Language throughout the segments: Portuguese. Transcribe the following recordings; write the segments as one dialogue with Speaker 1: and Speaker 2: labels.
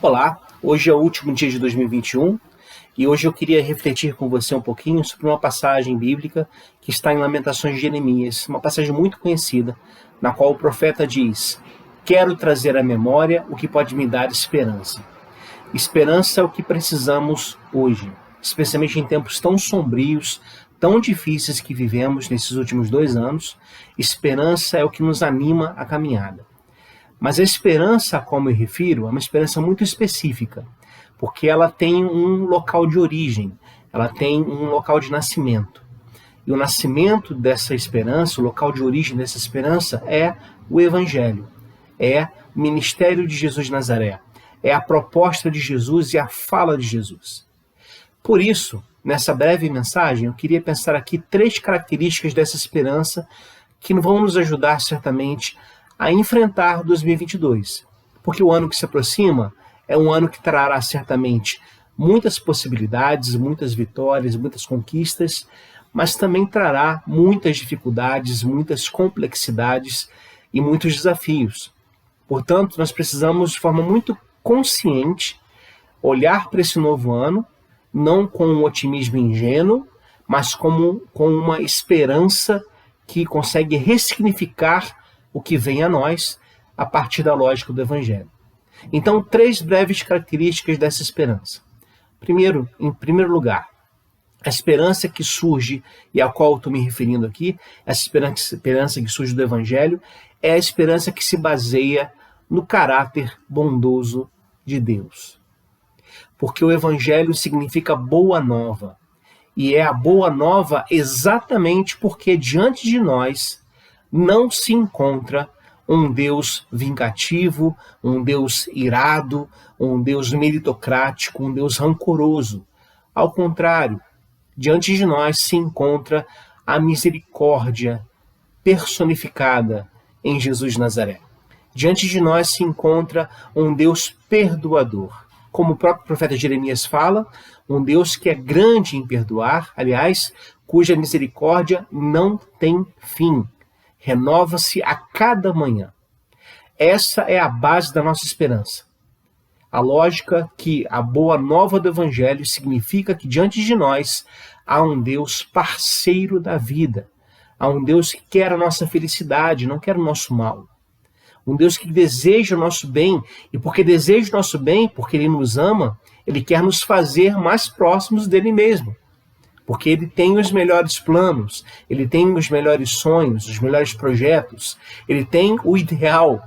Speaker 1: Olá, hoje é o último dia de 2021 e hoje eu queria refletir com você um pouquinho sobre uma passagem bíblica que está em Lamentações de Jeremias, uma passagem muito conhecida, na qual o profeta diz: quero trazer à memória o que pode me dar esperança. Esperança é o que precisamos hoje, especialmente em tempos tão sombrios, tão difíceis que vivemos nesses últimos 2 anos. Esperança é o que nos anima a caminhada. Mas a esperança a qual me refiro é uma esperança muito específica, porque ela tem um local de origem, ela tem um local de nascimento. E o nascimento dessa esperança, o local de origem dessa esperança é o Evangelho, é o ministério de Jesus de Nazaré, é a proposta de Jesus e a fala de Jesus. Por isso, nessa breve mensagem, eu queria pensar aqui 3 características dessa esperança que vão nos ajudar certamente a enfrentar 2022, porque o ano que se aproxima é um ano que trará certamente muitas possibilidades, muitas vitórias, muitas conquistas, mas também trará muitas dificuldades, muitas complexidades e muitos desafios. Portanto, nós precisamos de forma muito consciente olhar para esse novo ano, não com um otimismo ingênuo, mas com uma esperança que consegue ressignificar o que vem a nós a partir da lógica do Evangelho. Então, 3 breves características dessa esperança. Primeiro, em primeiro lugar, a esperança que surge, e a qual estou me referindo aqui, essa esperança que surge do Evangelho, é a esperança que se baseia no caráter bondoso de Deus. Porque o Evangelho significa boa nova, e é a boa nova exatamente porque diante de nós não se encontra um Deus vingativo, um Deus irado, um Deus meritocrático, um Deus rancoroso. Ao contrário, diante de nós se encontra a misericórdia personificada em Jesus de Nazaré. Diante de nós se encontra um Deus perdoador. Como o próprio profeta Jeremias fala, um Deus que é grande em perdoar, aliás, cuja misericórdia não tem fim. Renova-se a cada manhã. Essa é a base da nossa esperança. A lógica que a boa nova do Evangelho significa que diante de nós há um Deus parceiro da vida. Há um Deus que quer a nossa felicidade, não quer o nosso mal. Um Deus que deseja o nosso bem, e porque deseja o nosso bem, porque Ele nos ama, Ele quer nos fazer mais próximos dele mesmo. Porque Ele tem os melhores planos, Ele tem os melhores sonhos, os melhores projetos, Ele tem o ideal,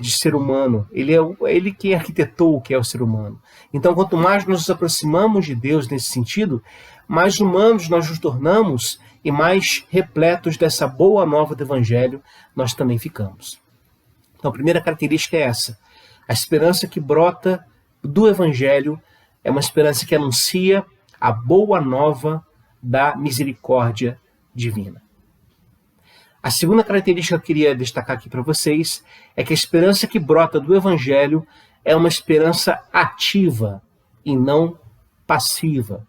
Speaker 1: de ser humano. Ele que arquitetou o que é o ser humano. Então, quanto mais nos aproximamos de Deus nesse sentido, mais humanos nós nos tornamos e mais repletos dessa boa nova do Evangelho nós também ficamos. Então, a primeira característica é essa. A esperança que brota do Evangelho é uma esperança que anuncia a boa nova da misericórdia divina. A segunda característica que eu queria destacar aqui para vocês é que a esperança que brota do Evangelho é uma esperança ativa e não passiva.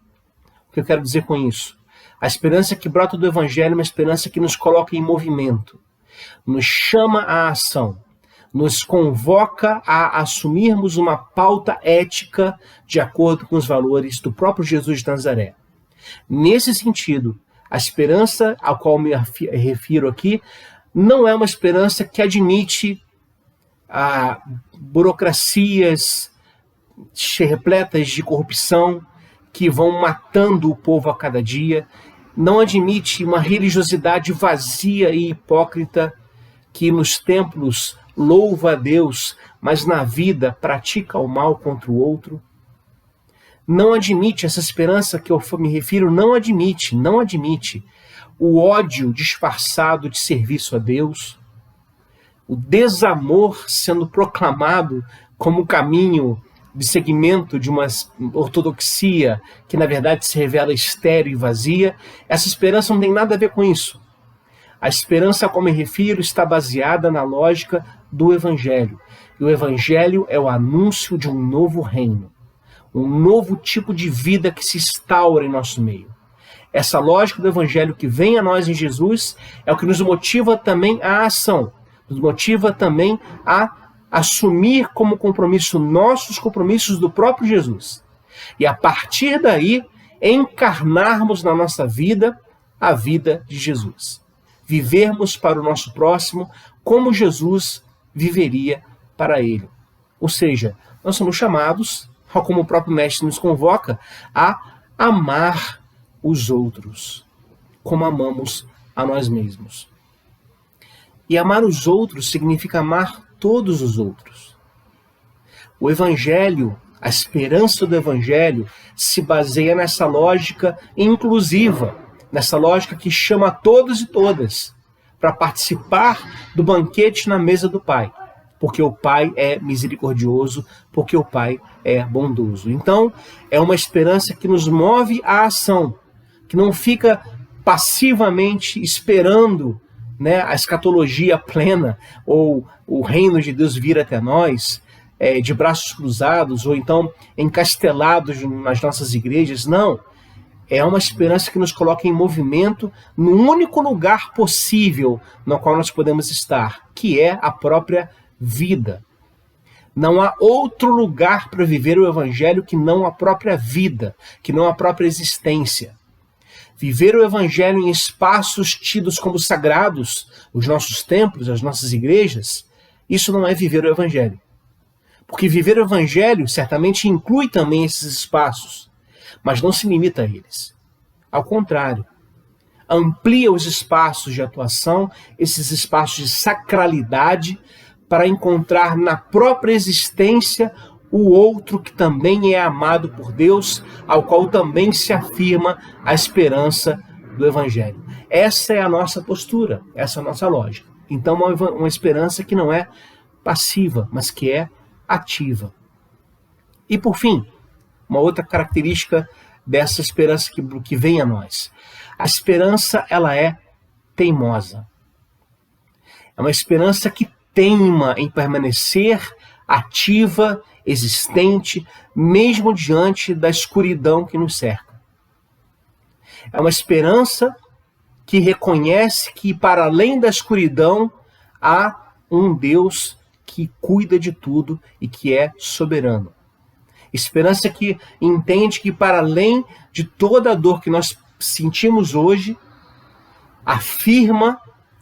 Speaker 1: O que eu quero dizer com isso? A esperança que brota do Evangelho é uma esperança que nos coloca em movimento, nos chama à ação, nos convoca a assumirmos uma pauta ética de acordo com os valores do próprio Jesus de Nazaré. Nesse sentido, a esperança a qual me refiro aqui não é uma esperança que admite burocracias repletas de corrupção que vão matando o povo a cada dia, não admite uma religiosidade vazia e hipócrita que nos templos louva a Deus, mas na vida pratica o mal contra o outro. Não admite, essa esperança que eu me refiro, não admite o ódio disfarçado de serviço a Deus, o desamor sendo proclamado como caminho de seguimento de uma ortodoxia que na verdade se revela estéril e vazia. Essa esperança não tem nada a ver com isso. A esperança a qual me refiro está baseada na lógica do Evangelho. E o Evangelho é o anúncio de um novo reino. Um novo tipo de vida que se instaura em nosso meio. Essa lógica do Evangelho que vem a nós em Jesus é o que nos motiva também à ação, nos motiva também a assumir como compromisso nosso os compromissos do próprio Jesus. E a partir daí, encarnarmos na nossa vida a vida de Jesus. Vivermos para o nosso próximo como Jesus viveria para ele. Ou seja, nós somos chamados, como o próprio Mestre nos convoca, a amar os outros, como amamos a nós mesmos. E amar os outros significa amar todos os outros. O Evangelho, a esperança do Evangelho, se baseia nessa lógica inclusiva, nessa lógica que chama todos e todas para participar do banquete na mesa do Pai, porque o Pai é misericordioso, porque o Pai é bondoso. Então, é uma esperança que nos move à ação, que não fica passivamente esperando, né, a escatologia plena ou o reino de Deus vir até nós, de braços cruzados ou então encastelados nas nossas igrejas. Não. É uma esperança que nos coloca em movimento no único lugar possível no qual nós podemos estar, que é a própria vida. Não há outro lugar para viver o Evangelho que não a própria vida, que não a própria existência. Viver o Evangelho em espaços tidos como sagrados, os nossos templos, as nossas igrejas, isso não é viver o Evangelho. Porque viver o Evangelho certamente inclui também esses espaços, mas não se limita a eles. Ao contrário, amplia os espaços de atuação, esses espaços de sacralidade, para encontrar na própria existência o outro que também é amado por Deus, ao qual também se afirma a esperança do Evangelho. Essa é a nossa postura, essa é a nossa lógica. Então, uma esperança que não é passiva, mas que é ativa. E, por fim, uma outra característica dessa esperança que vem a nós. A esperança, ela é teimosa. É uma esperança que teima em permanecer ativa, existente, mesmo diante da escuridão que nos cerca. É uma esperança que reconhece que, para além da escuridão, há um Deus que cuida de tudo e que é soberano. Esperança que entende que, para além de toda a dor que nós sentimos hoje,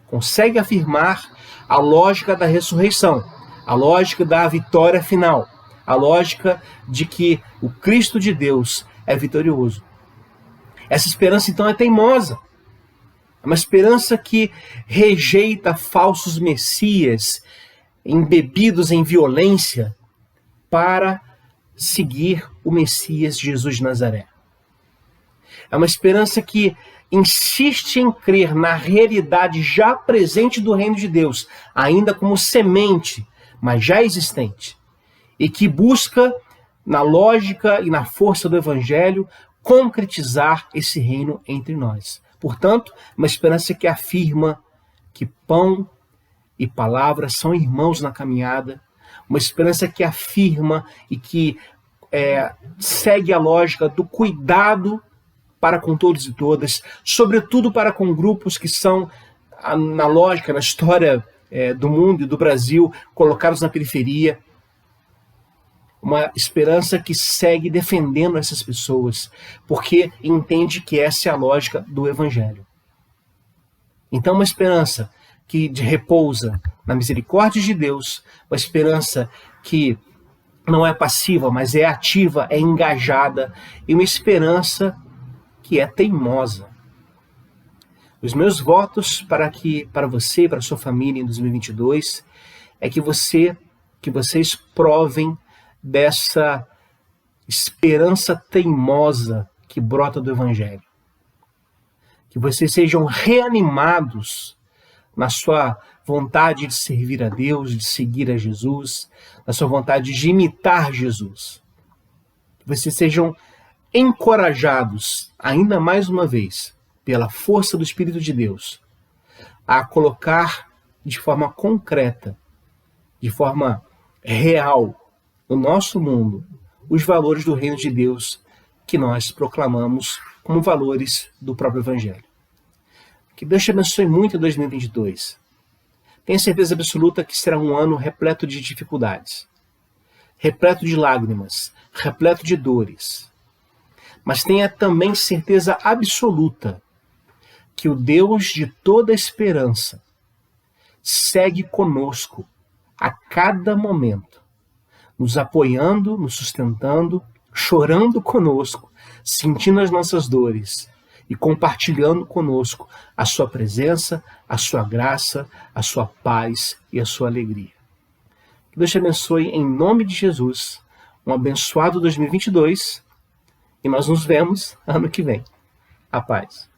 Speaker 1: consegue afirmar a lógica da ressurreição, a lógica da vitória final, a lógica de que o Cristo de Deus é vitorioso. Essa esperança, então, é teimosa. É uma esperança que rejeita falsos messias embebidos em violência para seguir o Messias Jesus de Nazaré. É uma esperança que insiste em crer na realidade já presente do reino de Deus, ainda como semente, mas já existente, e que busca, na lógica e na força do Evangelho, concretizar esse reino entre nós. Portanto, uma esperança que afirma que pão e palavra são irmãos na caminhada, uma esperança que afirma e que segue a lógica do cuidado para com todos e todas, sobretudo para com grupos que são, na lógica, na história do mundo e do Brasil, colocados na periferia. Uma esperança que segue defendendo essas pessoas, porque entende que essa é a lógica do Evangelho. Então, uma esperança que repousa na misericórdia de Deus, uma esperança que não é passiva, mas é ativa, é engajada, e uma esperança que é teimosa. Os meus votos para você e para a sua família em 2022 é que vocês provem dessa esperança teimosa que brota do Evangelho. Que vocês sejam reanimados na sua vontade de servir a Deus, de seguir a Jesus, na sua vontade de imitar Jesus. Que vocês sejam encorajados, ainda mais uma vez, pela força do Espírito de Deus, a colocar de forma concreta, de forma real, no nosso mundo, os valores do reino de Deus que nós proclamamos como valores do próprio Evangelho. Que Deus te abençoe muito em 2022. Tenha certeza absoluta que será um ano repleto de dificuldades, repleto de lágrimas, repleto de dores. Mas tenha também certeza absoluta que o Deus de toda esperança segue conosco a cada momento, nos apoiando, nos sustentando, chorando conosco, sentindo as nossas dores e compartilhando conosco a sua presença, a sua graça, a sua paz e a sua alegria. Que Deus te abençoe em nome de Jesus. Um abençoado 2022 e nós nos vemos ano que vem. A paz.